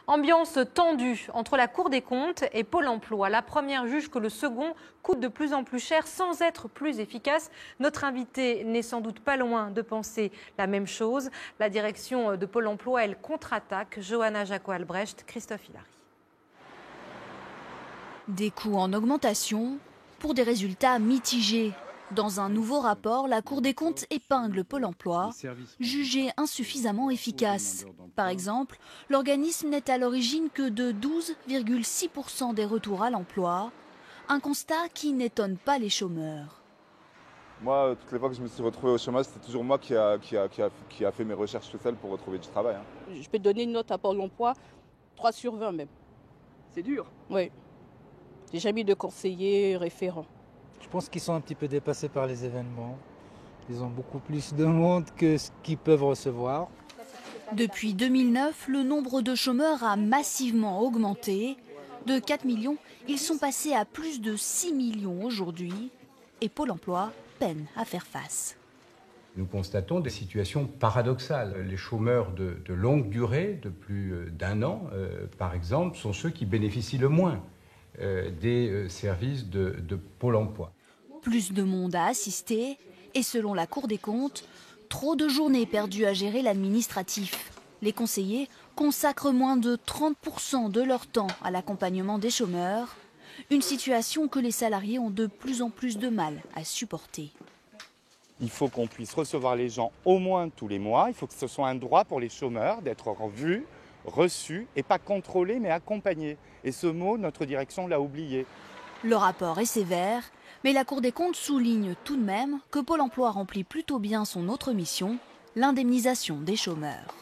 Ambiance tendue entre la Cour des comptes et Pôle emploi. La première juge que le second coûte de plus en plus cher sans être plus efficace. Notre invité n'est sans doute pas loin de penser la même chose. La direction de Pôle emploi, elle contre-attaque. Johanna Jaco-Albrecht, Christophe Hilary. Des coûts en augmentation pour des résultats mitigés. Dans un nouveau rapport, la Cour des comptes épingle Pôle emploi, jugé insuffisamment efficace. Par exemple, l'organisme n'est à l'origine que de 12,6% des retours à l'emploi, un constat qui n'étonne pas les chômeurs. Moi, toutes les fois que je me suis retrouvé au chômage, c'est toujours moi qui a fait mes recherches tout seul pour retrouver du travail. Je peux donner une note à Pôle emploi, 3 sur 20 même. C'est dur. Oui. J'ai jamais eu de conseiller référent. Je pense qu'ils sont un petit peu dépassés par les événements. Ils ont beaucoup plus de monde que ce qu'ils peuvent recevoir. Depuis 2009, le nombre de chômeurs a massivement augmenté. De 4 millions, ils sont passés à plus de 6 millions aujourd'hui. Et Pôle emploi peine à faire face. Nous constatons des situations paradoxales. Les chômeurs de longue durée, de plus d'un an, par exemple, sont ceux qui bénéficient le moins des services de Pôle emploi. Plus de monde à assister et selon la Cour des comptes, trop de journées perdues à gérer l'administratif. Les conseillers consacrent moins de 30% de leur temps à l'accompagnement des chômeurs, une situation que les salariés ont de plus en plus de mal à supporter. Il faut qu'on puisse recevoir les gens au moins tous les mois. Il faut que ce soit un droit pour les chômeurs d'être revus, reçus et pas contrôlés mais accompagnés. Et ce mot, notre direction l'a oublié. Le rapport est sévère, mais la Cour des comptes souligne tout de même que Pôle emploi remplit plutôt bien son autre mission, l'indemnisation des chômeurs.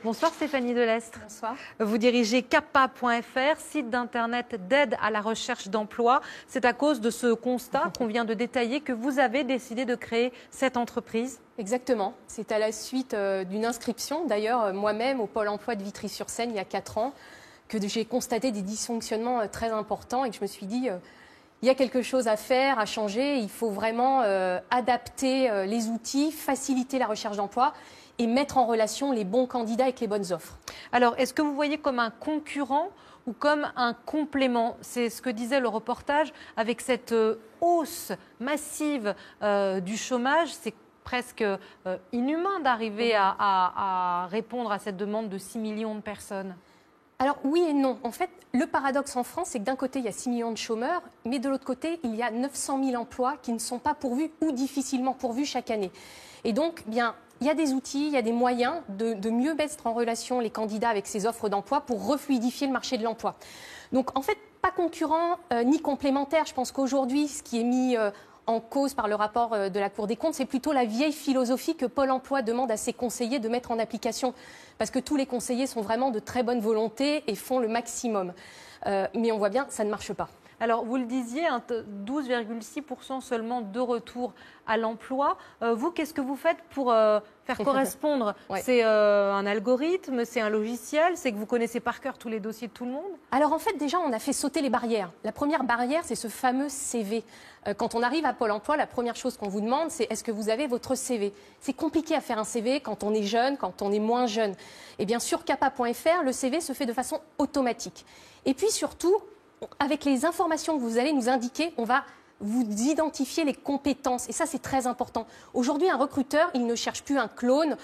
Bonsoir Stéphanie Delestre. Bonsoir. Vous dirigez CAPA.fr, site d'internet d'aide à la recherche d'emploi. C'est à cause de ce constat qu'on vient de détailler que vous avez décidé de créer cette entreprise. Exactement. C'est à la suite d'une inscription, d'ailleurs moi-même au Pôle emploi de Vitry-sur-Seine il y a 4 ans, que j'ai constaté des dysfonctionnements très importants et que je me suis dit il y a quelque chose à faire, à changer. Il faut vraiment adapter les outils, faciliter la recherche d'emploi et mettre en relation les bons candidats avec les bonnes offres. Alors, est-ce que vous voyez comme un concurrent ou comme un complément? C'est ce que disait le reportage, avec cette hausse massive du chômage, c'est presque inhumain d'arriver à répondre à cette demande de 6 millions de personnes. Alors oui et non. En fait, le paradoxe en France, c'est que d'un côté, il y a 6 millions de chômeurs, mais de l'autre côté, il y a 900 000 emplois qui ne sont pas pourvus ou difficilement pourvus chaque année. Et donc, bien, il y a des outils, il y a des moyens de mieux mettre en relation les candidats avec ces offres d'emploi pour refluidifier le marché de l'emploi. Donc en fait, pas concurrent ni complémentaire. Je pense qu'aujourd'hui, ce qui est mis en cause par le rapport de la Cour des comptes, c'est plutôt la vieille philosophie que Pôle emploi demande à ses conseillers de mettre en application. Parce que tous les conseillers sont vraiment de très bonne volonté et font le maximum. Mais on voit bien, ça ne marche pas. Alors, vous le disiez, 12,6% seulement de retour à l'emploi. Vous, qu'est-ce que vous faites pour faire correspondre? Ouais. C'est un algorithme, c'est un logiciel, c'est que vous connaissez par cœur tous les dossiers de tout le monde? Alors en fait, déjà, on a fait sauter les barrières. La première barrière, c'est ce fameux CV. Quand on arrive à Pôle emploi, la première chose qu'on vous demande, c'est est-ce que vous avez votre CV? C'est compliqué à faire un CV quand on est jeune, quand on est moins jeune. Et bien sur CAPA.fr, le CV se fait de façon automatique. Et puis surtout, avec les informations que vous allez nous indiquer, on va vous identifier les compétences. Et ça, c'est très important. Aujourd'hui, un recruteur, il ne cherche plus un clone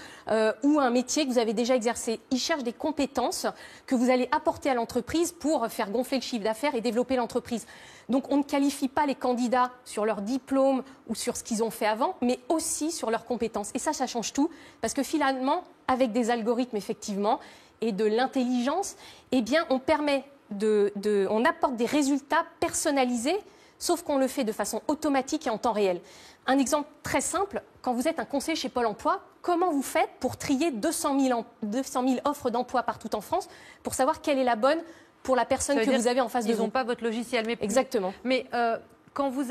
ou un métier que vous avez déjà exercé. Il cherche des compétences que vous allez apporter à l'entreprise pour faire gonfler le chiffre d'affaires et développer l'entreprise. Donc, on ne qualifie pas les candidats sur leur diplôme ou sur ce qu'ils ont fait avant, mais aussi sur leurs compétences. Et ça change tout. Parce que finalement, avec des algorithmes, effectivement, et de l'intelligence, eh bien, on permet on apporte des résultats personnalisés, sauf qu'on le fait de façon automatique et en temps réel. Un exemple très simple, quand vous êtes un conseiller chez Pôle emploi, comment vous faites pour trier 200 000 offres d'emploi partout en France pour savoir quelle est la bonne pour la personne que vous avez en face de vous? Ils n'ont pas votre logiciel. Mais exactement. Mais quand vous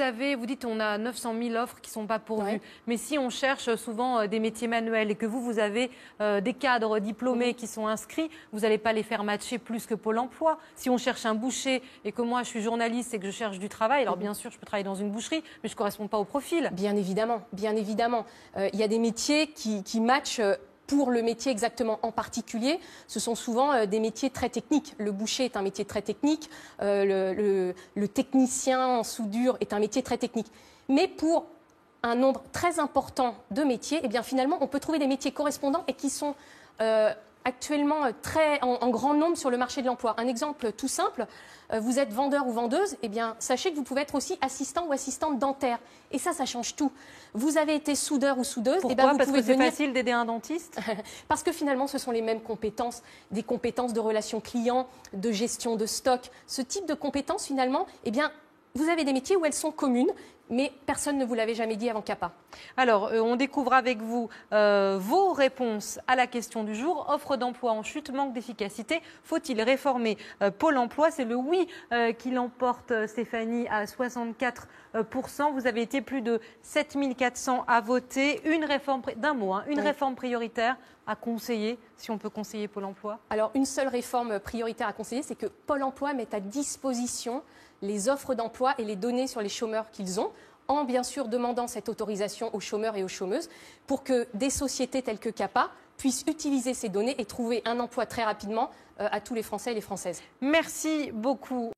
dites on a 900 000 offres qui ne sont pas pourvues, ouais. Mais si on cherche souvent des métiers manuels et que vous avez des cadres diplômés qui sont inscrits, vous n'allez pas les faire matcher plus que Pôle emploi. Si on cherche un boucher et que moi je suis journaliste et que je cherche du travail, alors bien sûr je peux travailler dans une boucherie, mais je ne correspond pas au profil. Bien évidemment, bien évidemment. Il y a des métiers qui matchent pour le métier exactement en particulier, ce sont souvent des métiers très techniques. Le boucher est un métier très technique, le technicien en soudure est un métier très technique. Mais pour un nombre très important de métiers, eh bien finalement, on peut trouver des métiers correspondants et qui sont actuellement en grand nombre sur le marché de l'emploi. Un exemple tout simple, vous êtes vendeur ou vendeuse, eh bien, sachez que vous pouvez être aussi assistant ou assistante dentaire. Et ça change tout. Vous avez été soudeur ou soudeuse, Pourquoi? eh bien, vous Parce pouvez que c'est devenir... facile d'aider un dentiste? Parce que finalement, ce sont les mêmes compétences, des compétences de relations clients, de gestion de stock. Ce type de compétences, finalement, eh bien, vous avez des métiers où elles sont communes, mais personne ne vous l'avait jamais dit avant CAPA. Alors, on découvre avec vous vos réponses à la question du jour. Offre d'emploi en chute, manque d'efficacité. Faut-il réformer Pôle emploi? C'est le oui qui l'emporte, Stéphanie, à 64%. Vous avez été plus de 7400 à voter. Une réforme, d'un mot, une réforme prioritaire à conseiller, si on peut conseiller Pôle emploi? Alors, une seule réforme prioritaire à conseiller, c'est que Pôle emploi mette à disposition les offres d'emploi et les données sur les chômeurs qu'ils ont, en bien sûr demandant cette autorisation aux chômeurs et aux chômeuses pour que des sociétés telles que CAPA puissent utiliser ces données et trouver un emploi très rapidement à tous les Français et les Françaises. Merci beaucoup.